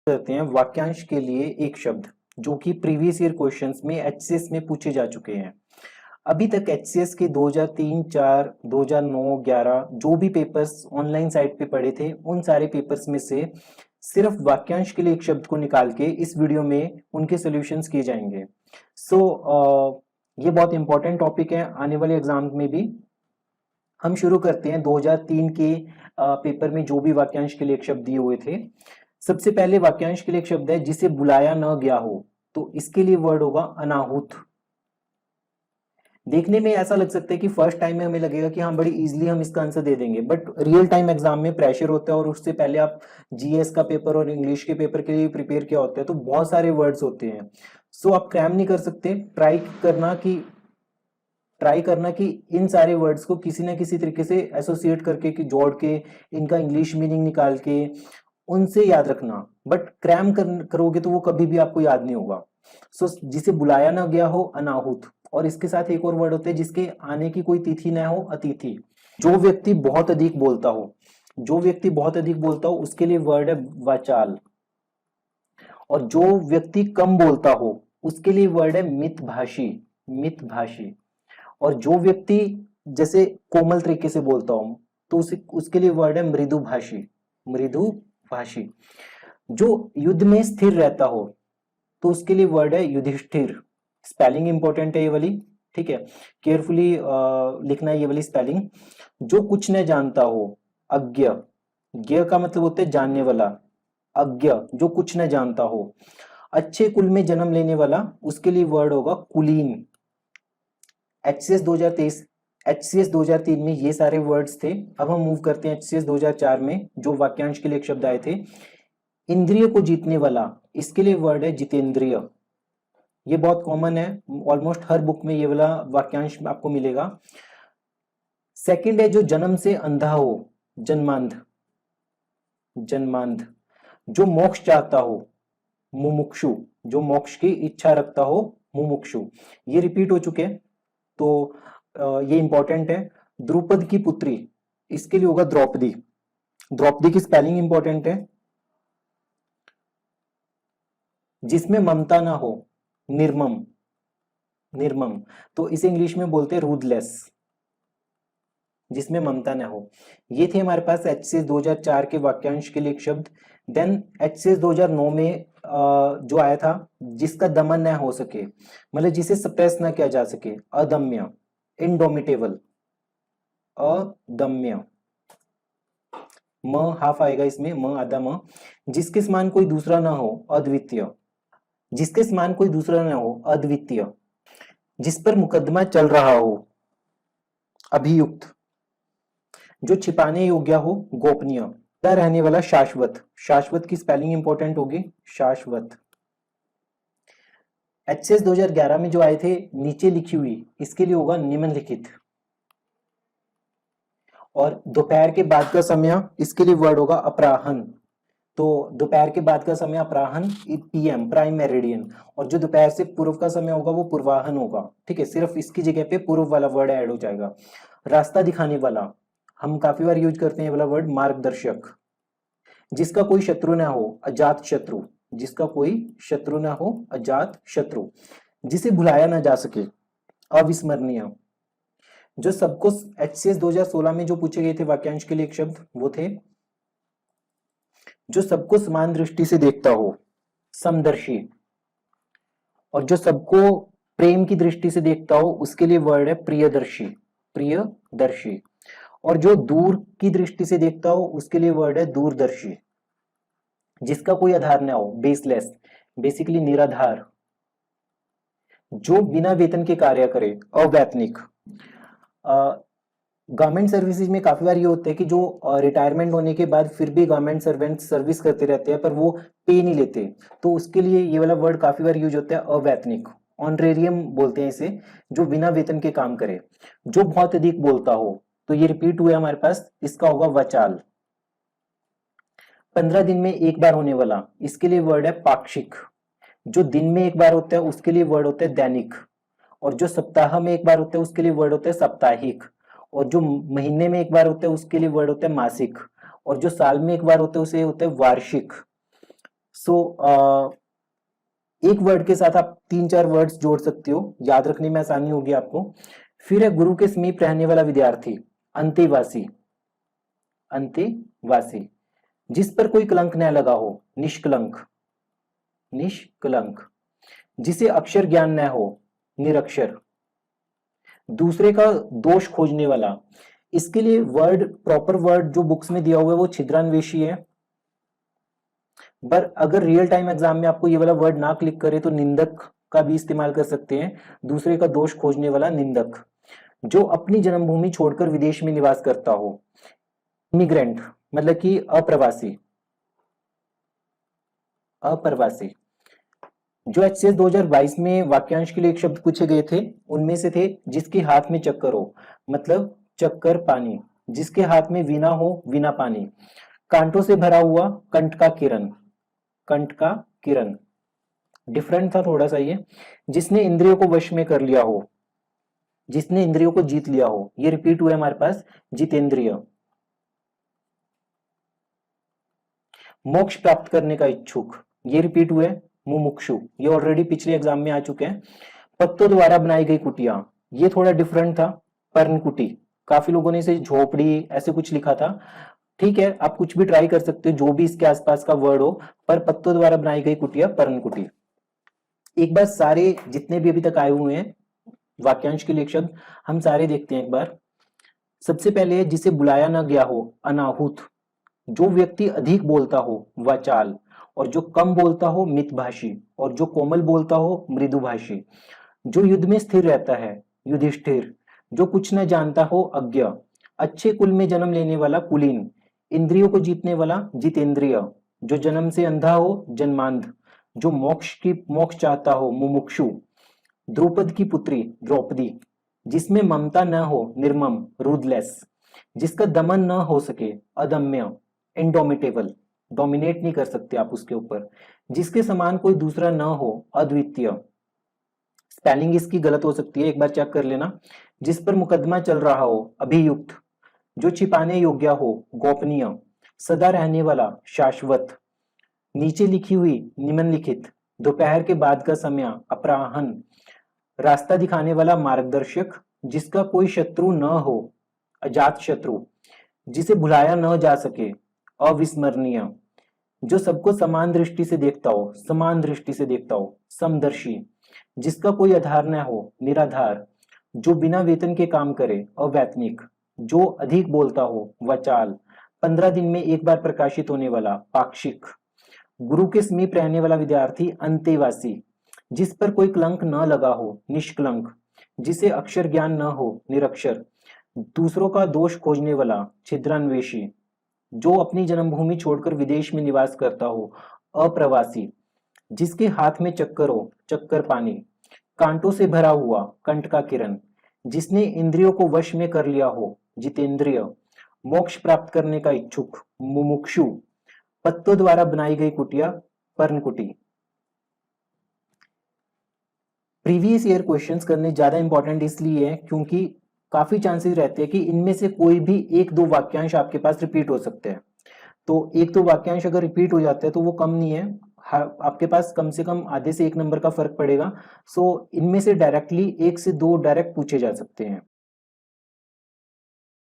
करते हैं वाक्यांश के लिए एक शब्द जो कि प्रीवियस ईयर क्वेश्चंस में एचसीएस में पूछे जा चुके हैं। अभी तक एचसीएस के 2003, 4, 2009, 11 जो भी पेपर्स ऑनलाइन साइट पे पढ़े थे उन सारे पेपर्स में से सिर्फ वाक्यांश के लिए एक शब्द को निकाल के इस वीडियो में उनके सॉल्यूशंस किए जाएंगे। ये बहुत इंपॉर्टेंट टॉपिक है आने वाले एग्जाम में भी। हम शुरू करते हैं 2003 के पेपर में जो भी वाक्यांश के लिए एक शब्द दिए हुए थे। सबसे पहले वाक्यांश के लिए एक शब्द है जिसे बुलाया न गया हो, तो इसके लिए वर्ड होगा अनाहुत। देखने में ऐसा लग सकता है कि फर्स्ट टाइम में हमें लगेगा कि हाँ बड़ी इजीली हम इसका आंसर दे देंगे, बट रियल टाइम एग्जाम में प्रेशर होता है और उससे पहले आप जीएस का पेपर और इंग्लिश के पेपर के लिए प्रिपेयर किया होता है, तो बहुत सारे वर्ड्स होते हैं। सो आप क्रैम नहीं कर सकते। ट्राई करना कि इन सारे वर्ड्स को किसी ना किसी तरीके से एसोसिएट करके कि जोड़ के इनका इंग्लिश मीनिंग निकाल के उनसे याद रखना, बट क्रैम करोगे तो वो कभी भी आपको याद नहीं होगा। जिसे बुलाया ना गया हो अनाहुत, और इसके साथ एक और वर्ड होते हैं जिसके आने की कोई तिथि ना हो अतिथि। जो व्यक्ति बहुत अधिक बोलता हो उसके लिए वर्ड है वाचाल, और जो व्यक्ति कम बोलता हो उसके लिए वर्ड है मितभाषी। और जो व्यक्ति जैसे कोमल तरीके से बोलता हो तो उसके लिए वर्ड है मृदुभाषी। जो युद्ध में स्थिर रहता हो तो उसके लिए वर्ड है युधिष्ठिर। स्पेलिंग इंपॉर्टेंट है ये वाली, ठीक है, केयरफुली लिखना है ये वाली स्पेलिंग। जो कुछ न जानता हो अज्ञ, ज्ञ का मतलब होता है जानने वाला, अज्ञ जो कुछ न जानता हो। अच्छे कुल में जन्म लेने वाला, उसके लिए वर्ड होगा कुलीन। एचसीएस 2003 में ये सारे वर्ड्स थे। अब हम मूव करते हैं एचसीएस 2004 में जो वाक्यांश के लिए एक शब्द आए थे। इंद्रिय को जीतने वाला, इसके लिए वर्ड है जितेंद्रिय। ये बहुत कॉमन है, ऑलमोस्ट हर बुक में ये वाला वाक्यांश आपको मिलेगा। सेकंड है जो जन्म से अंधा हो, जन्मांध। जो मोक्ष चाहता हो, मुमुक्षु। जो मोक्ष की इच्छा रखता हो, मुमुक्षु। ये रिपीट हो चुके हैं तो ये इंपॉर्टेंट है। द्रुपद की पुत्री, इसके लिए होगा द्रौपदी। द्रौपदी की स्पेलिंग इंपॉर्टेंट है। जिसमें ममता ना हो, निर्मम, तो इसे इंग्लिश में बोलते हैं रूथलेस। जिसमें ममता ना हो। ये थे हमारे पास एचसीएस 2004 के वाक्यांश के लिए एक शब्द। देन एचसीएस 2009 में जो आया था जिसका दमन न हो सके, मतलब जिसे सप्रेस ना किया जा सके, अदम्य, इंडोमिटेबल, अदम्य। म हाफ आएगा इसमें, म आधा म। जिसके समान कोई दूसरा ना हो, अद्वितीय। जिस पर मुकदमा चल रहा हो, अभियुक्त। जो छिपाने योग्य हो, गोपनीय। रहने वाला, शाश्वत की स्पेलिंग इंपॉर्टेंट होगी, शाश्वत। एचसीएस 2011 में जो आए थे नीचे लिखी हुई, इसके लिए होगा निम्नलिखित। और दोपहर के बाद का समय, इसके लिए वर्ड होगा अपराहन। तो दोपहर के बाद का समय अपराहन, पीएम, प्राइम मेरिडियन। और जो दोपहर से पूर्व का समय होगा वो पूर्वाहन होगा, ठीक है। सिर्फ इसकी जगह पे पूर्व वाला वर्ड ऐड हो जाएगा। रास्ता दिखाने वाला, हम काफी बार यूज करते हैं ये वाला वर्ड, मार्गदर्शक। जिसका कोई शत्रु ना हो, अजात शत्रु। जिसे भुलाया ना जा सके, अविस्मरणीय। जो सबको एचसीएस 2016 में जो पूछे गए थे वाक्यांश के लिए एक शब्द, वो थे जो सबको समान दृष्टि से देखता हो, समदर्शी। और जो सबको प्रेम की दृष्टि से देखता हो, उसके लिए वर्ड है प्रियदर्शी। और जो दूर की दृष्टि से देखता हो, उसके लिए वर्ड है दूरदर्शी। जिसका कोई आधार ना हो, बेसलेस, बेसिकली निराधार। जो बिना वेतन के कार्य करे, अवैतनिक। गवर्नमेंट सर्विसेज में काफी बार ये होता है कि जो रिटायरमेंट होने के बाद फिर भी गवर्नमेंट सर्वेंट सर्विस करते रहते हैं पर वो पे नहीं लेते, तो उसके लिए ये वाला वर्ड काफी बार यूज होता है, अवैतनिक। ऑनरेरियम बोलते हैं इसे, जो बिना वेतन के काम करे। जो बहुत अधिक बोलता हो, तो ये रिपीट हुआ हमारे पास, इसका होगा वचाल। 15 दिन में एक बार होने वाला, इसके लिए वर्ड है पाक्षिक। जो दिन में एक बार होता है उसके लिए वर्ड होता है दैनिक। और जो सप्ताह में एक बार होता है उसके लिए वर्ड होता है साप्ताहिक। और जो महीने में एक बार होता है उसके लिए वर्ड होता है मासिक। और जो साल में एक बार होता है उसे होता है वार्षिक। सो एक वर्ड के साथ आप 3-4 वर्ड्स जोड़ सकते हो, याद रखने में आसानी होगी आपको। फिर है गुरु के समीप रहने वाला विद्यार्थी, अंतेवासी, अंतेवासी, जिस पर कोई कलंक न लगा हो, निष्कलंक, निष्कलंक, जिसे अक्षर ज्ञान न हो, निरक्षर, दूसरे का दोष खोजने वाला। इसके लिए वर्ड, प्रॉपर वर्ड जो बुक्स में दिया हुआ है वो छिद्रान्वेषी है, पर अगर रियल टाइम एग्जाम में आपको ये वाला वर्ड ना क्लिक करे तो निंदक का भी इस्तेमाल कर सकते हैं, दूसरे का दोष खोजने वाला निंदक, जो अपनी जन्मभूमि छोड़कर विदेश में निवास करता हो। इमिग्रेंट मतलब कि अप्रवासी, अप्रवासी। जो HCS 2022 में वाक्यांश के लिए एक शब्द पूछे गए थे उनमें से थे जिसके हाथ में चक्कर हो, मतलब चक्कर पानी, जिसके हाथ में वीणा हो, वीणा पानी, कांटों से भरा हुआ, कंठ का किरण, कंठ का किरण, डिफरेंट था थोड़ा सा ये, जिसने इंद्रियों को वश में कर लिया हो, जिसने इंद्रियों को जीत लिया हो, ये रिपीट हुआ है हमारे पास, जितेंद्रिय, मोक्ष प्राप्त करने का इच्छुक, ये रिपीट हुए, मुमुक्षु, ये ऑलरेडी पिछले एग्जाम में आ चुके हैं। पत्तों द्वारा बनाई गई कुटिया, ये थोड़ा डिफरेंट था, पर्णकुटी, काफी लोगों ने इसे झोपड़ी ऐसे कुछ लिखा था, ठीक है, आप कुछ भी ट्राई कर सकते हो जो भी इसके आसपास का वर्ड हो, पर पत्तों द्वारा बनाई गई कुटिया, पर्णकुटी। एक बार सारे जितने भी अभी तक आए हुए हैं वाक्यांश के लिए शब्द हम सारे देखते हैं एक बार। सबसे पहले जिसे बुलाया ना गया हो, अनाहुत, जो व्यक्ति अधिक बोलता हो, वाचाल, और जो कम बोलता हो, मितभाषी, और जो कोमल बोलता हो, मृदुभाषी, जो युद्ध में स्थिर रहता है, युधिष्ठिर, जो कुछ न जानता हो, अज्ञ, अच्छे कुल में जन्म लेने वाला, कुलीन, इंद्रियों को जीतने वाला, जितेंद्रिय, जो जन्म से अंधा हो, जन्मांध, जो मोक्ष चाहता हो, मुमुक्षु, द्रुपद की पुत्री, द्रौपदी, जिसमें ममता न हो, निर्मम, रूदलेस, जिसका दमन न हो सके, अदम्य, इंडोमिटेबल, डोमिनेट नहीं कर सकते आप उसके ऊपर, जिसके समान कोई दूसरा न हो, अद्वितीय, स्पेलिंग इसकी गलत हो सकती है, एक बार चेक कर लेना, जिस पर मुकदमा चल रहा हो, अभियुक्त, जो छिपाने योग्य हो, गोपनीय, सदा रहने वाला, शाश्वत, नीचे लिखी हुई, निम्नलिखित, दोपहर के बाद का समय, अपराहन, रास्ता दिखाने वाला, मार्गदर्शक, जिसका कोई शत्रु न हो, अजात शत्रु, जिसे भुलाया न जा सके, अविस्मरणीय, जो सबको समान दृष्टि से देखता हो, समान दृष्टि से देखता हो, समदर्शी, जिसका कोई आधार न हो, निराधार, जो बिना वेतन के काम करे, अवैतनिक, जो अधिक बोलता हो, वाचाल, 15 दिन में एक बार प्रकाशित होने वाला, पाक्षिक, गुरु के समीप रहने वाला विद्यार्थी, अंतेवासी, जिस पर कोई कलंक न लगा हो, निष्कलंक, जिसे अक्षर ज्ञान न हो, निरक्षर, दूसरों का दोष खोजने वाला, छिद्रान्वेषी, जो अपनी जन्मभूमि छोड़कर विदेश में निवास करता हो, अप्रवासी, जिसके हाथ में चक्कर हो, चक्कर पानी, कांटों से भरा हुआ, कंठ का किरण, जिसने इंद्रियों को वश में कर लिया हो, जितेंद्रिय, मोक्ष प्राप्त करने का इच्छुक, मुमुक्षु, पत्तों द्वारा बनाई गई कुटिया, पर्णकुटी। प्रीवियस ईयर क्वेश्चंस करने ज्यादा इंपॉर्टेंट इसलिए है क्योंकि काफी चांसेस रहते हैं कि इनमें से कोई भी एक दो वाक्यांश आपके पास रिपीट हो सकते हैं, तो एक दो वाक्यांश अगर रिपीट हो जाते हैं तो वो कम नहीं है, आपके पास कम से कम आधे से 1 नंबर का फर्क पड़ेगा। सो इनमें से डायरेक्टली 1 से 2 डायरेक्ट पूछे जा सकते हैं।